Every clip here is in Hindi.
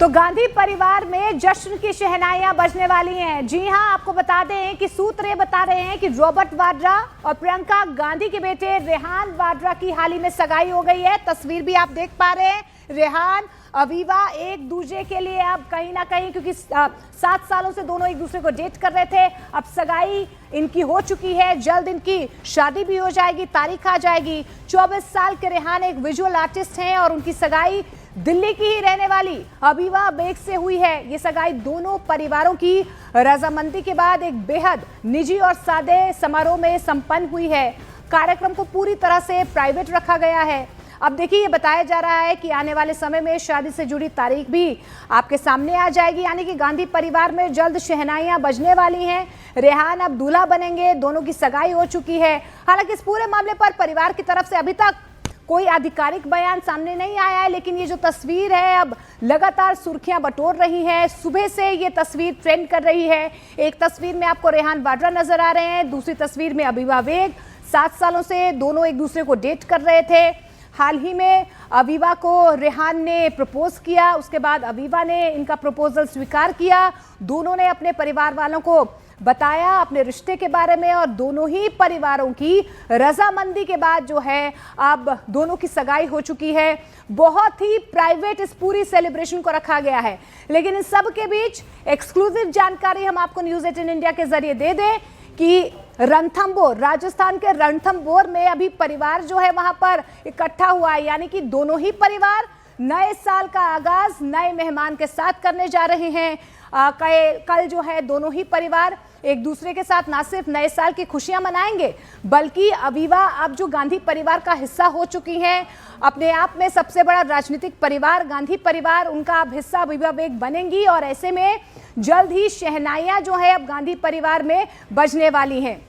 तो गांधी परिवार में जश्न की शहनाइयां बजने वाली हैं। जी हां, आपको बता दें कि सूत्र ये बता रहे हैं कि रॉबर्ट वाड्रा और प्रियंका गांधी के बेटे रेहान वाड्रा की हाल ही में सगाई हो गई है। तस्वीर भी आप देख पा रहे हैं। रेहान अवीवा एक दूसरे के लिए अब कहीं ना कहीं, क्योंकि 7 सालों से दोनों एक दूसरे को डेट कर रहे थे, अब सगाई इनकी हो चुकी है। जल्द इनकी शादी भी हो जाएगी, तारीख आ जाएगी। 24 साल के रेहान एक विजुअल आर्टिस्ट हैं और उनकी सगाई दिल्ली की ही रहने वाली अवीवा बेग से हुई है। ये सगाई दोनों परिवारों की रजामंदी के बाद एक बेहद निजी और सादे समारोह में संपन्न हुई है। कार्यक्रम को पूरी तरह से प्राइवेट रखा गया है। अब देखिए, ये बताया जा रहा है कि आने वाले समय में शादी से जुड़ी तारीख भी आपके सामने आ जाएगी, यानी कि गांधी परिवार में जल्द शहनाइयां बजने वाली हैं। रेहान अब दूल्हा बनेंगे, दोनों की सगाई हो चुकी है। हालांकि इस पूरे मामले पर परिवार की तरफ से अभी तक कोई आधिकारिक बयान सामने नहीं आया है, लेकिन ये जो तस्वीर है अब लगातार सुर्खियां बटोर रही है। सुबह से ये तस्वीर ट्रेंड कर रही है। एक तस्वीर में आपको रेहान वाड्रा नजर आ रहे हैं, दूसरी तस्वीर में अवीवा बेग। 7 सालों से दोनों एक दूसरे को डेट कर रहे थे। हाल ही में अवीवा को रेहान ने प्रपोज किया, उसके बाद अवीवा ने इनका प्रपोजल स्वीकार किया। दोनों ने अपने परिवार वालों को बताया अपने रिश्ते के बारे में और दोनों ही परिवारों की रजामंदी के बाद जो है अब दोनों की सगाई हो चुकी है। बहुत ही प्राइवेट इस पूरी सेलिब्रेशन को रखा गया है, लेकिन इन सब के बीच एक्सक्लूसिव जानकारी हम आपको न्यूज़ 18 इंडिया के जरिए दे दें कि रणथंभौर, राजस्थान के रणथंभौर में अभी परिवार जो है वहां पर इकट्ठा हुआ है, यानी कि दोनों ही परिवार नए साल का आगाज नए मेहमान के साथ करने जा रहे हैं। कल जो है दोनों ही परिवार एक दूसरे के साथ ना सिर्फ नए साल की खुशियां मनाएंगे, बल्कि अवीवा अब जो गांधी परिवार का हिस्सा हो चुकी हैं, अपने आप में सबसे बड़ा राजनीतिक परिवार गांधी परिवार, उनका अब हिस्सा अवीवा बेग बनेंगी। और ऐसे में जल्द ही शहनाइयां जो है अब गांधी परिवार में बजने वाली हैं।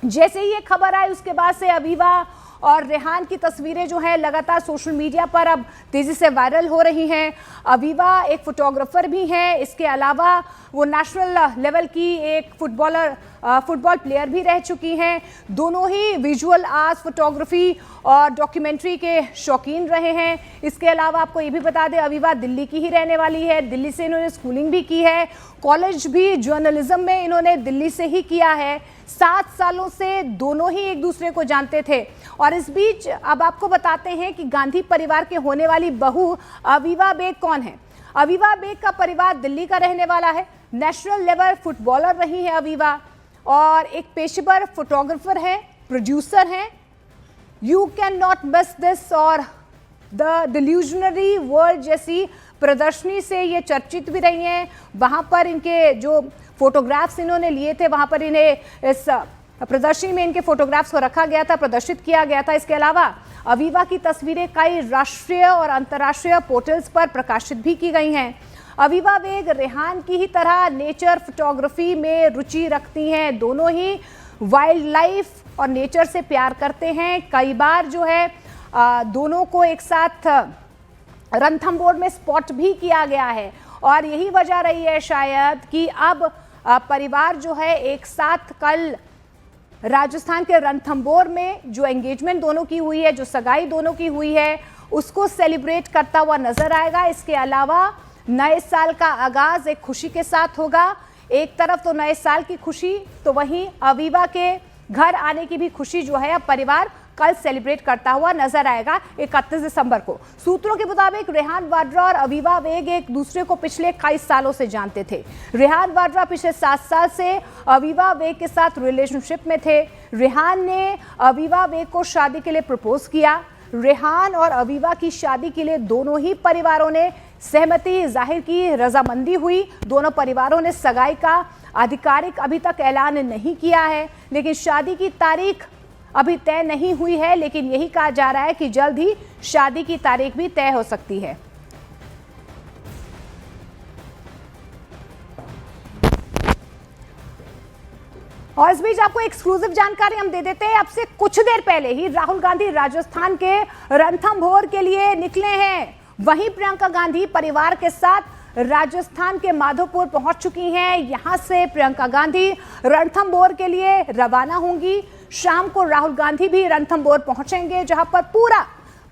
जैसे ही ये खबर आई उसके बाद से अवीवा और रेहान की तस्वीरें जो है लगातार सोशल मीडिया पर अब तेजी से वायरल हो रही हैं। अवीवा एक फोटोग्राफर भी हैं, इसके अलावा वो नेशनल लेवल की एक फुटबॉल प्लेयर भी रह चुकी हैं। दोनों ही विजुअल आर्ट, फोटोग्राफी और डॉक्यूमेंट्री के शौकीन रहे हैं। इसके अलावा आपको ये भी बता दें, अवीवा दिल्ली की ही रहने वाली है। दिल्ली से इन्होंने स्कूलिंग भी की है, कॉलेज भी जर्नलिज्म में इन्होंने दिल्ली से ही किया है। 7 सालों से दोनों ही एक दूसरे को जानते थे। और इस बीच अब आपको बताते हैं कि गांधी परिवार के होने वाली बहू अवीवा बेग कौन है। अवीवा बेग का परिवार दिल्ली का रहने वाला है। नेशनल लेवल फुटबॉलर रही है अवीवा और एक पेशेवर फोटोग्राफर है, प्रोड्यूसर हैं। You can not miss this और द डिल्यूजनरी वर्ल्ड जैसी प्रदर्शनी से ये चर्चित भी रही हैं। वहाँ पर इनके जो फोटोग्राफ्स इन्होंने लिए थे, वहाँ पर इन्हें इस प्रदर्शनी में इनके फोटोग्राफ्स को रखा गया था, प्रदर्शित किया गया था। इसके अलावा अवीवा की तस्वीरें कई राष्ट्रीय और अंतर्राष्ट्रीय पोर्टल्स पर प्रकाशित भी की गई हैं। अवीवा बेग रेहान की ही तरह नेचर फोटोग्राफी में रुचि रखती हैं। दोनों ही वाइल्ड लाइफ और नेचर से प्यार करते हैं। कई बार जो है दोनों को एक साथ रणथंभौर में स्पॉट भी किया गया है और यही वजह रही है शायद कि अब परिवार जो है एक साथ कल राजस्थान के रणथंभौर में जो एंगेजमेंट दोनों की हुई है, जो सगाई दोनों की हुई है, उसको सेलिब्रेट करता हुआ नजर आएगा। इसके अलावा नए साल का आगाज एक खुशी के साथ होगा। एक तरफ तो नए साल की खुशी, तो वहीं अवीवा के घर आने की भी खुशी जो है अब परिवार कल सेलिब्रेट करता हुआ नजर आएगा 31 दिसंबर को। सूत्रों के मुताबिक रेहान वाड्रा और अवीवा बेग एक दूसरे को पिछले 21 सालों से जानते थे। रेहान वाड्रा पिछले 7 साल से अवीवा बेग के साथ रिलेशनशिप में थे। रेहान ने अवीवा बेग को शादी के लिए प्रपोज किया। रेहान और अवीवा की शादी के लिए दोनों ही परिवारों ने सहमति जाहिर की, रजामंदी हुई। दोनों परिवारों ने सगाई का आधिकारिक अभी तक ऐलान नहीं किया है, लेकिन शादी की तारीख अभी तय नहीं हुई है। लेकिन यही कहा जा रहा है कि जल्द ही शादी की तारीख भी तय हो सकती है। और इस बीच आपको एक्सक्लूसिव जानकारी हम दे देते हैं। अब से कुछ देर पहले ही राहुल गांधी राजस्थान के रणथंभौर के लिए निकले हैं। वहीं प्रियंका गांधी परिवार के साथ राजस्थान के माधोपुर पहुंच चुकी हैं। यहां से प्रियंका गांधी रणथंभौर के लिए रवाना होंगी। शाम को राहुल गांधी भी रणथंभौर पहुंचेंगे, जहां पर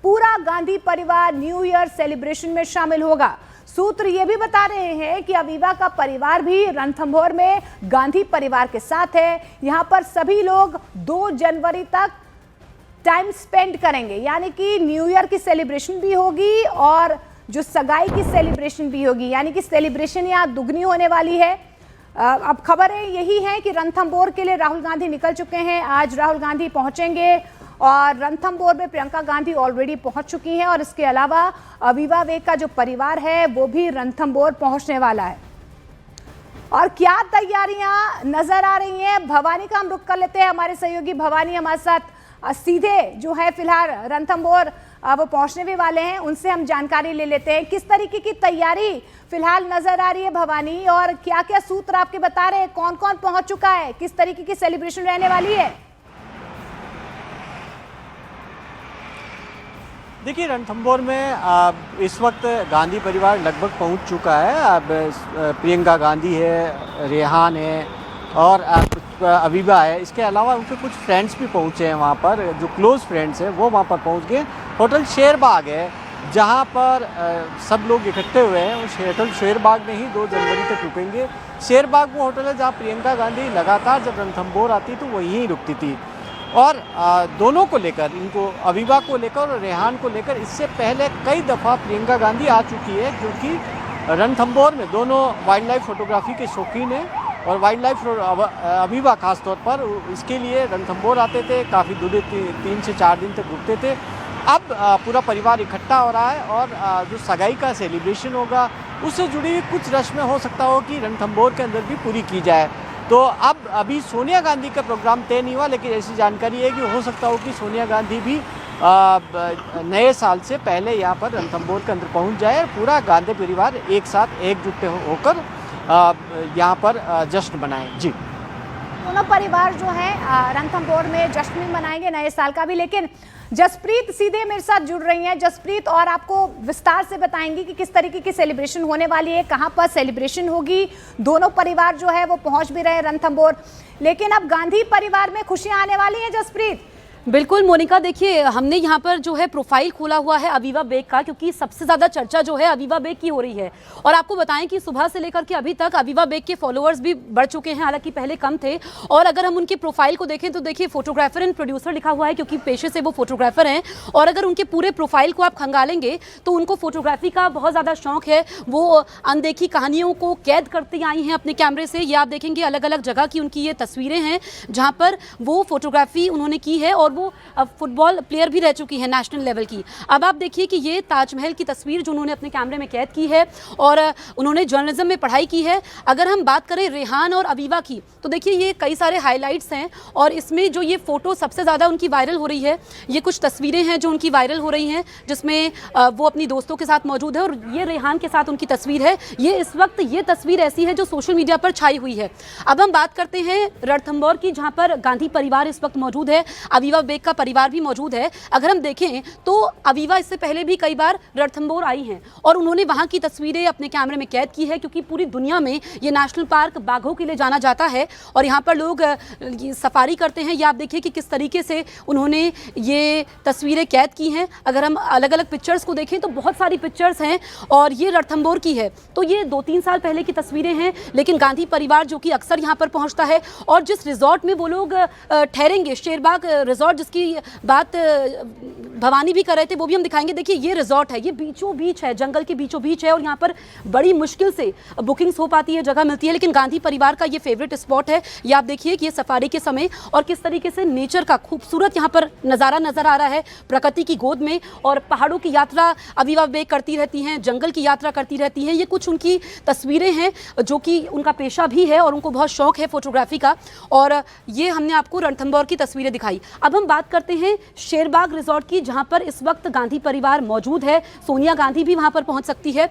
पूरा गांधी परिवार न्यू ईयर सेलिब्रेशन में शामिल होगा। सूत्र ये भी बता रहे हैं कि अवीवा का परिवार भी रणथंभौर में गांधी परिवार के साथ है। यहां पर सभी लोग 2 जनवरी तक टाइम स्पेंड करेंगे, यानी कि न्यू ईयर की सेलिब्रेशन भी होगी और जो सगाई की सेलिब्रेशन भी होगी, यानी कि सेलिब्रेशन यहाँ दुगनी होने वाली है। अब खबरें यही हैं कि रणथंभौर के लिए राहुल गांधी निकल चुके हैं। आज राहुल गांधी पहुंचेंगे और रणथंभौर में प्रियंका गांधी ऑलरेडी पहुंच चुकी हैं और इसके अलावा अवीवा बेग का जो परिवार है वो भी रणथंभौर पहुंचने वाला है। और क्या तैयारियां नजर आ रही हैं, भवानी का हम रुख कर लेते हैं। हमारे सहयोगी भवानी हमारे साथ सीधे जो है फिलहाल रणथंभौर वो पहुंचने भी वाले हैं, उनसे हम जानकारी ले लेते हैं। किस तरीके की तैयारी फिलहाल नजर आ रही है भवानी, और क्या क्या सूत्र आपके बता रहे हैं, कौन कौन पहुंच चुका है, किस तरीके की सेलिब्रेशन रहने वाली है? देखिए, रणथंभौर में इस वक्त गांधी परिवार लगभग पहुंच चुका है। अब प्रियंका गांधी है, रेहान है और अवीवा है। इसके अलावा उनके कुछ फ्रेंड्स भी पहुंचे हैं वहां पर, जो क्लोज फ्रेंड्स हैं वो वहां पर पहुंच गए। होटल शेरबाग है जहां पर सब लोग इकट्ठे हुए हैं। उस होटल शेरबाग में ही 2 जनवरी तक रुकेंगे। शेरबाग वो होटल है जहाँ प्रियंका गांधी लगातार जब रणथंभौर आती तो वो यहीं रुकती थी। और दोनों को लेकर, इनको अवीवा को लेकर और रेहान को लेकर इससे पहले कई दफ़ा प्रियंका गांधी आ चुकी है, क्योंकि रणथंभौर में दोनों वाइल्ड लाइफ फोटोग्राफी के शौकीन हैं और वाइल्ड लाइफ अवीवा खास तौर पर इसके लिए रणथंभौर आते थे, काफ़ी 3 से 4 दिन तक रुकते थे। अब पूरा परिवार इकट्ठा हो रहा है और जो सगाई का सेलिब्रेशन होगा उससे जुड़ी कुछ रस्में हो सकता हो कि रणथंभौर के अंदर भी पूरी की जाए। तो अब अभी सोनिया गांधी का प्रोग्राम तय नहीं हुआ, लेकिन ऐसी जानकारी है कि हो सकता हो कि सोनिया गांधी भी नए साल से पहले यहाँ पर रणथंभौर के अंदर पहुँच जाए और पूरा गांधी परिवार एक साथ एकजुट होकर यहाँ पर जश्न मनाएं। जी, दोनों परिवार जो है रणथंभौर में जश्न भी मनाएंगे नए साल का भी। लेकिन जसप्रीत सीधे मेरे साथ जुड़ रही हैं। जसप्रीत और आपको विस्तार से बताएंगी कि किस तरीके की सेलिब्रेशन होने वाली है, कहां पर सेलिब्रेशन होगी। दोनों परिवार जो है वो पहुंच भी रहे रणथंभौर, लेकिन अब गांधी परिवार में खुशियां आने वाली हैं। जसप्रीत, बिल्कुल मोनिका, देखिए हमने यहाँ पर जो है प्रोफाइल खोला हुआ है अवीवा बेग का, क्योंकि सबसे ज़्यादा चर्चा जो है अवीवा बेग की हो रही है। और आपको बताएं कि सुबह से लेकर के अभी तक अवीवा बेग के फॉलोअर्स भी बढ़ चुके हैं, हालांकि पहले कम थे। और अगर हम उनके प्रोफाइल को देखें तो देखिए फोटोग्राफर एंड प्रोड्यूसर लिखा हुआ है, क्योंकि पेशे से वो फोटोग्राफर हैं। और अगर उनके पूरे प्रोफाइल को आप खंगालेंगे तो उनको फोटोग्राफी का बहुत ज़्यादा शौक है। वो अनदेखी कहानियों को कैद करती आई हैं अपने कैमरे से। ये आप देखेंगे अलग अलग जगह की उनकी ये तस्वीरें हैं जहाँ पर वो फोटोग्राफी उन्होंने की है। और वो फुटबॉल प्लेयर भी रह चुकी है नेशनल लेवल की। अब आप देखिए कि ये ताजमहल की तस्वीर जो उन्होंने अपने कैमरे में कैद की है, और उन्होंने जर्नलिज्म में पढ़ाई की है। अगर हम बात करें रेहान और अवीवा की तो देखिए ये कई सारे हाइलाइट्स हैं, और इसमें जो ये फ़ोटो सबसे ज़्यादा उनकी वायरल हो रही है, ये कुछ तस्वीरें हैं जो उनकी वायरल हो रही हैं, जिसमें वो अपनी दोस्तों के साथ मौजूद है। और ये रेहान के साथ उनकी तस्वीर है। ये इस वक्त ये तस्वीर ऐसी है जो सोशल मीडिया पर छाई हुई है। अब हम बात करते हैं रणथंभौर की, जहाँ पर गांधी परिवार इस वक्त मौजूद है, अवीवा बेग का परिवार भी मौजूद है। अगर हम देखें तो अवीवा इससे पहले भी कई बार रणथंभौर आई हैं और उन्होंने वहां की तस्वीरें अपने कैमरे में कैद की है, क्योंकि पूरी दुनिया में ये नेशनल पार्क बाघों के लिए जाना जाता है और यहाँ पर लोग सफारी करते हैं। ये आप देखिए कि किस तरीके से उन्होंने ये तस्वीरें कैद की हैं। अगर हम अलग अलग पिक्चर्स को देखें तो बहुत सारी पिक्चर्स हैं, और ये रणथंभौर की है। तो ये 2-3 साल पहले की तस्वीरें हैं, लेकिन गांधी परिवार जो कि अक्सर यहाँ पर पहुँचता है, और जिस रिजॉर्ट में वो लोग ठहरेंगे, शेरबाग रिजॉर्ट, जिसकी बात भवानी भी कर रहे थे, वो भी हम दिखाएंगे। देखिए ये रिजॉर्ट है, ये बीचों बीच है, जंगल के बीचों बीच है, और यहाँ पर बड़ी मुश्किल से बुकिंग्स हो पाती है, जगह मिलती है। लेकिन गांधी परिवार का ये फेवरेट स्पॉट है। ये आप देखिए कि ये सफारी के समय और किस तरीके से नेचर का खूबसूरत यहाँ पर नज़ारा नजर आ रहा है, प्रकृति की गोद में। और पहाड़ों की यात्रा अवीवा बेग करती रहती हैं, जंगल की यात्रा करती रहती हैं। ये कुछ उनकी तस्वीरें हैं जो कि उनका पेशा भी है और उनको बहुत शौक है फोटोग्राफी का। और ये हमने आपको रणथंभौर की तस्वीरें दिखाई। अब हम बात करते हैं शेरबाग रिजॉर्ट की, जहां पर इस वक्त गांधी परिवार मौजूद है। सोनिया गांधी भी वहां पर पहुंच सकती है।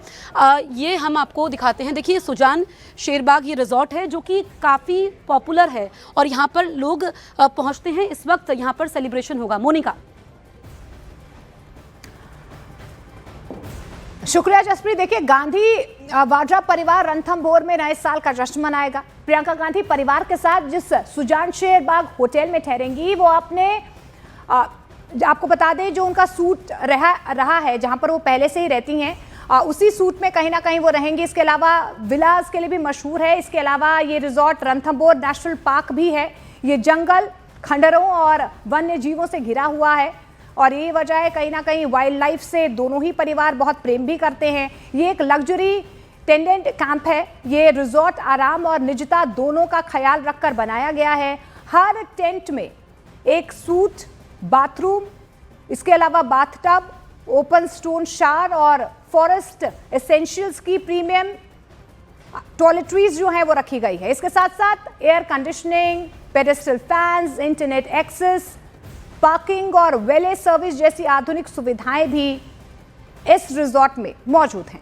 ये हम आपको दिखाते हैं। देखिए सुजान शेरबाग ये रिजॉर्ट है जो कि काफ़ी पॉपुलर है, और यहां पर लोग पहुंचते हैं। इस वक्त यहां पर सेलिब्रेशन होगा। मोनिका, शुक्रिया जसप्रीत। देखिए गांधी वाड्रा परिवार रणथंभौर में नए साल का जश्न मनाएगा। प्रियंका गांधी परिवार के साथ जिस सुजान शेरबाग होटल में ठहरेंगी, वो अपने आपको बता दें जो उनका सूट रहा है, जहां पर वो पहले से ही रहती हैं, उसी सूट में कहीं ना कहीं वो रहेंगे। इसके अलावा विलास के लिए भी मशहूर है। इसके अलावा ये रिजॉर्ट रणथंभौर नेशनल पार्क भी है। ये जंगल, खंडरों और वन्य जीवों से घिरा हुआ है और ये वजह है कहीं ना कहीं वाइल्ड लाइफ से दोनों ही परिवार बहुत प्रेम भी करते हैं। ये एक लग्जरी टेंडेंट कैंप है। ये रिजॉर्ट आराम और निजता दोनों का ख्याल रखकर बनाया गया है। हर टेंट में एक सूट, बाथरूम, इसके अलावा बाथटब, ओपन स्टोन शावर और फॉरेस्ट एसेंशियल्स की प्रीमियम टॉयलेटरीज जो है वो रखी गई है। इसके साथ साथ air conditioning, pedestal fans, internet access, parking और वेले सर्विस जैसी आधुनिक सुविधाएं भी इस रिजॉर्ट में मौजूद हैं।